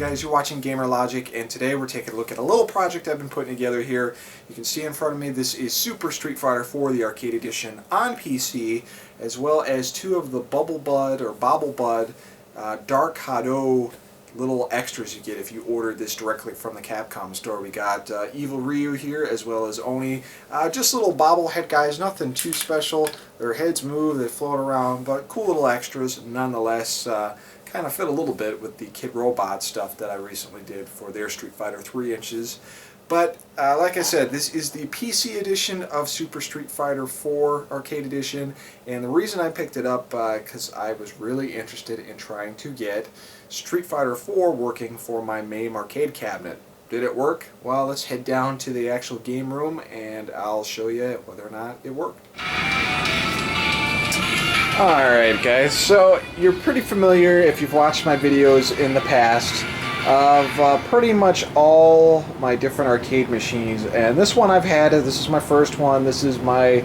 guys, you're watching Gamer Logic, and today we're taking a look at a little project I've been putting together here. You can see in front of me this is Super Street Fighter 4, the arcade edition on PC, as well as two of the Bubble Bud or Bobble Bud Dark Hado little extras you get if you ordered this directly from the Capcom store. We got Evil Ryu here, as well as Oni. Just little bobblehead guys, nothing too special. Their heads move, they float around, but cool little extras nonetheless. Kind of fit a little bit with the Kid Robot stuff that I recently did for their Street Fighter 3 inches. But like I said, this is the PC edition of Super Street Fighter 4 Arcade Edition, and the reason I picked it up because I was really interested in trying to get Street Fighter 4 working for my MAME arcade cabinet. Did it work? Well, let's head down to the actual game room and I'll show you whether or not it worked. Alright guys, so you're pretty familiar if you've watched my videos in the past of pretty much all my different arcade machines, and this one I've had, this is my first one, this is my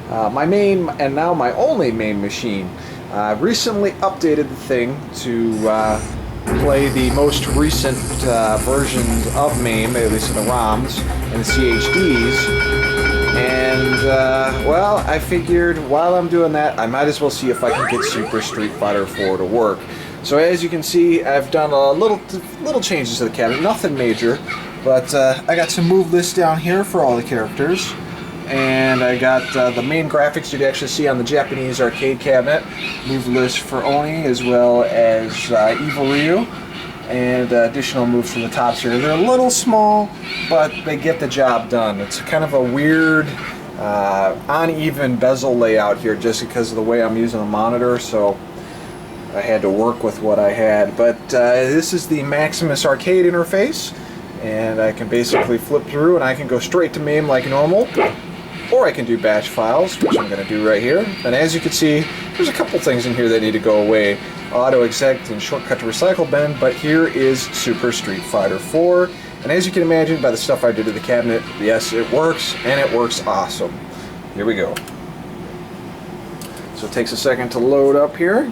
my main and now my only main machine. I've recently updated the thing to play the most recent versions of MAME, at least in the ROMs and the CHDs. And, well, I figured while I'm doing that, I might as well see if I can get Super Street Fighter 4 to work. So as you can see, I've done a little changes to the cabinet, nothing major, but I got some move lists down here for all the characters. And I got the main graphics you'd actually see on the Japanese arcade cabinet, move list for Oni, as well as Evil Ryu. And additional moves from the tops here. They're a little small, but they get the job done. It's kind of a weird, uneven bezel layout here just because of the way I'm using the monitor, so I had to work with what I had. But this is the Maximus arcade interface, and I can basically flip through and I can go straight to MAME like normal, or I can do batch files, which I'm going to do right here. And as you can see, there's a couple things in here that need to go away. Auto exec and shortcut to recycle bin, but here is Super Street Fighter 4, and as you can imagine by the stuff I did to the cabinet, yes, it works, and it works awesome. Here we go. So it takes a second to load up here.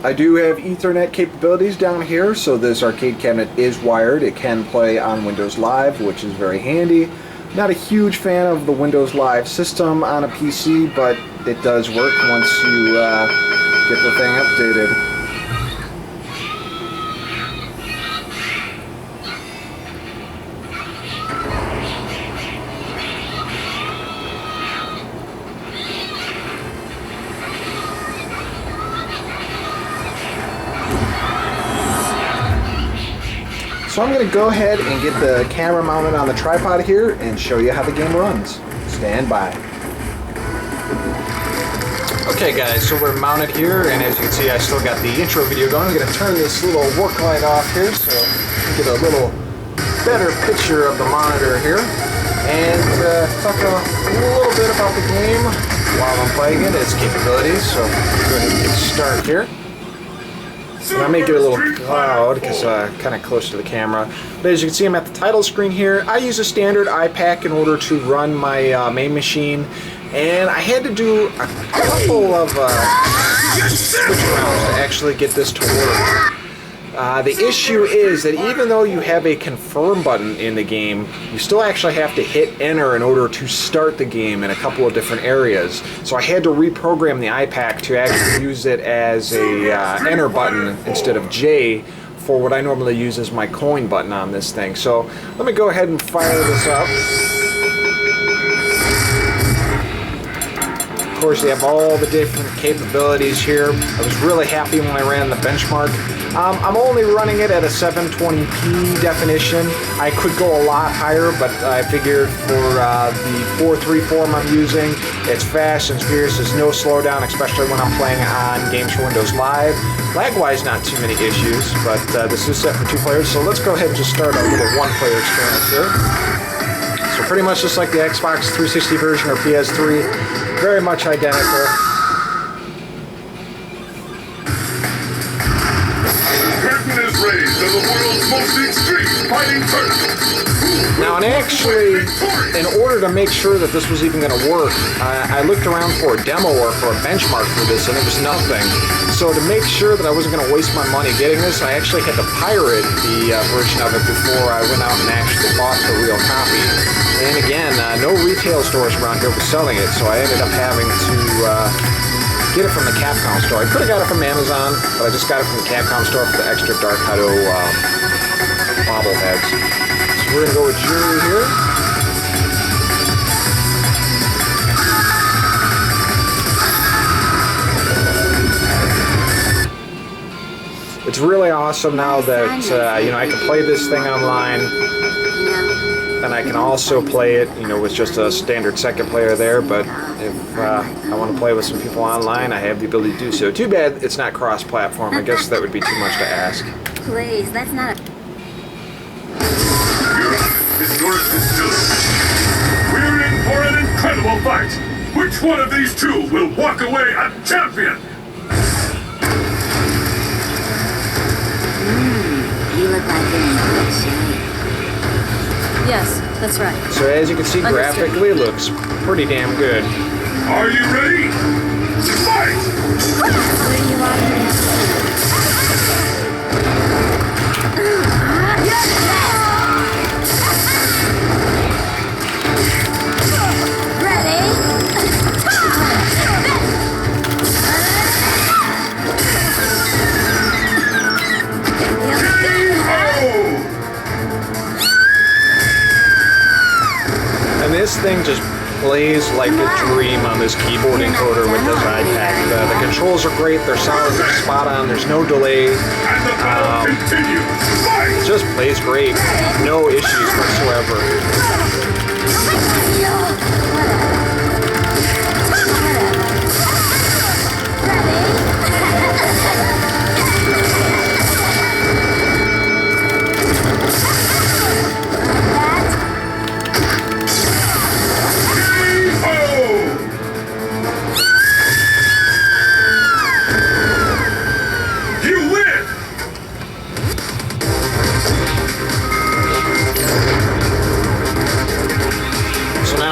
I do have Ethernet capabilities down here, so this arcade cabinet is wired. It can play on Windows Live, which is very handy. Not a huge fan of the Windows Live system on a PC, but it does work once you get the thing updated. So I'm going to go ahead and get the camera mounted on the tripod here and show you how the game runs. Stand by. Okay guys, so we're mounted here, and as you can see I still got the intro video going. I'm going to turn this little work light off here so you get a little better picture of the monitor here. And talk a little bit about the game while I'm playing it, its capabilities. So go ahead and get started here. And I may get a little cloud because kind of close to the camera. But as you can see, I'm at the title screen here. I use a standard iPack in order to run my main machine, and I had to do a couple of switch arounds to actually get this to work. The issue is that even though you have a confirm button in the game, you still actually have to hit enter in order to start the game in a couple of different areas. So I had to reprogram the iPack to actually use it as a enter button instead of J for what I normally use as my coin button on this thing. So let me go ahead and fire this up. Of course, they have all the different capabilities here. I was really happy when I ran the benchmark. I'm only running it at a 720p definition. I could go a lot higher, but I figured for the 4.3 form I'm using, it's fast and fierce. There's no slowdown, especially when I'm playing on games for Windows Live. Lag-wise, not too many issues, but this is set for 2 players, so let's go ahead and just start a little 1-player experience here. So pretty much just like the Xbox 360 version or PS3, very much identical. Curtain is raised on the world's most extreme fighting tournament. Now Now, and actually, in order to make sure that this was even going to work, I looked around for a demo or for a benchmark for this, and it was nothing. So to make sure that I wasn't going to waste my money getting this, I actually had to pirate the version of it before I went out and actually bought the real copy. And again, no retail stores around here were selling it, so I ended up having to get it from the Capcom store. I could have got it from Amazon, but I just got it from the Capcom store for the extra Dark Hado bobbleheads. So we're going to go with Jury here. It's really awesome now that you know, I can play this thing online, and I can also play it, you know, with just a standard second player there. But if I want to play with some people online, I have the ability to do so. Too bad it's not cross-platform. I guess that would be too much to ask. Please, that's not. We're in for an incredible fight. Which one of these two will walk away a champion? You look like you're in good shape. Yes, that's right. So as you can see, graphically, it looks pretty damn good. Are you ready? Fight! Where do you want And this thing just plays like a dream on this keyboard encoder with this iPad. The controls are great, they're solid, they're spot on, there's no delay. It just plays great, no issues whatsoever.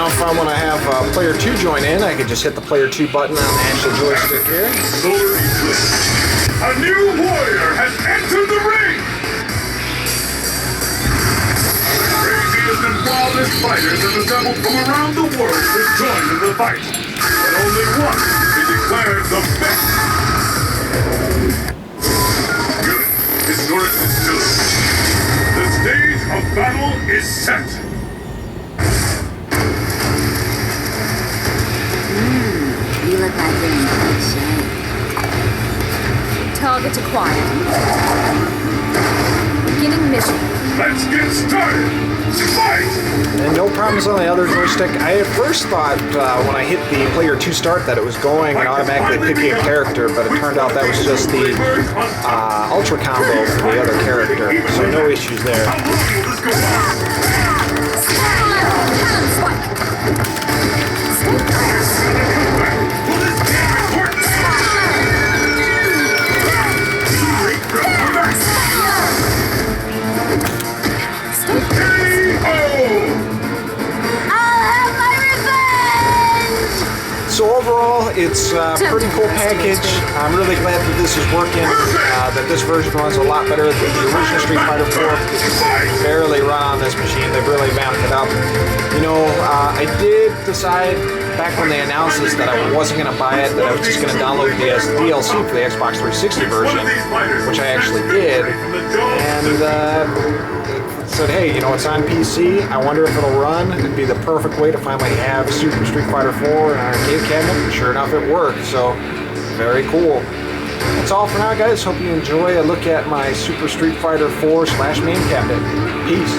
If I want to have player 2 join in, I can just hit the player 2 button on the actual joystick here. Solar eclipse. A new warrior has entered the ring! Craziest and wildest fighters have assembled from around the world to join in the fight. But only one is declared the best. Good. Historic distillery. The stage of battle is set. You look like you're in good shape. Target acquired. Beginning mission. Let's get started! Fight! And no problems on the other joystick. I at first thought when I hit the player 2 start that it was going and automatically picking a character, but it turned out that was just the ultra combo for the other character, so no issues there. How long will this go on? So overall, it's a pretty cool package. I'm really glad that this is working, that this version runs a lot better than the original Street Fighter 4. It's barely run on this machine. They've really vamped it up. You know, I did decide back when they announced this that I wasn't going to buy it, that I was just going to download the DLC for the Xbox 360 version, which I actually did, and said, hey, you know, it's on PC, I wonder if it'll run. It'd be the perfect way to finally have Super Street Fighter 4 in an arcade cabinet, and sure enough it worked, so very cool. That's all for now, guys. Hope you enjoy a look at my Super Street Fighter 4 / main cabinet. Peace.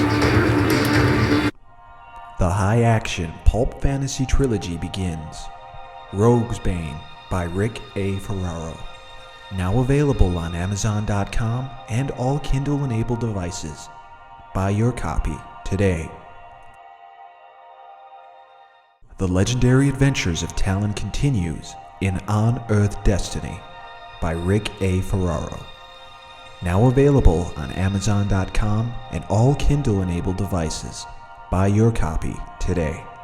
The high-action pulp fantasy trilogy begins. Rogue's Bane by Rick A. Ferraro. Now available on Amazon.com and all Kindle-enabled devices. Buy your copy today. The legendary adventures of Talon continues in On-Earth Destiny by Rick A. Ferraro. Now available on Amazon.com and all Kindle-enabled devices. Buy your copy today.